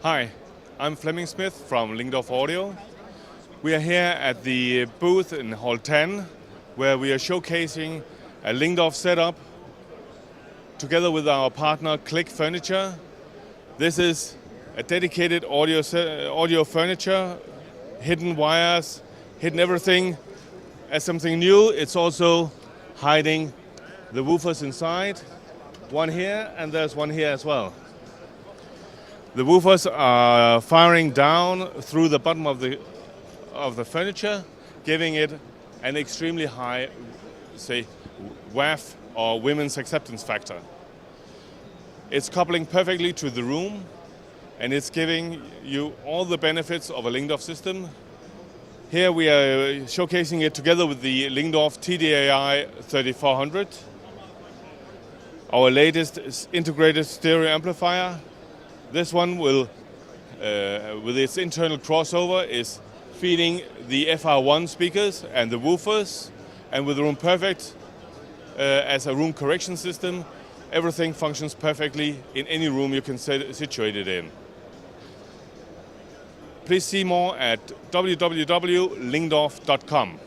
Hi, I'm Flemming Smith from Lyngdorf Audio. We are here at the booth in Hall 10, where we are showcasing a Lyngdorf setup together with our partner Clic Furniture. This is a dedicated audio furniture, hidden wires, hidden everything. As something new, it's also hiding the woofers inside. One here and there's one here as well. The woofers are firing down through the bottom of the furniture, giving it an extremely high, say, WAF or women's acceptance factor. It's coupling perfectly to the room, and it's giving you all the benefits of a Lyngdorf system. Here we are showcasing it together with the Lyngdorf TDAI 3400, our latest integrated stereo amplifier. This one will, with its internal crossover, is feeding the FR1 speakers and the woofers, and with Room Perfect as a room correction system, everything functions perfectly in any room you can situate it in. Please see more at www.lyngdorf.com.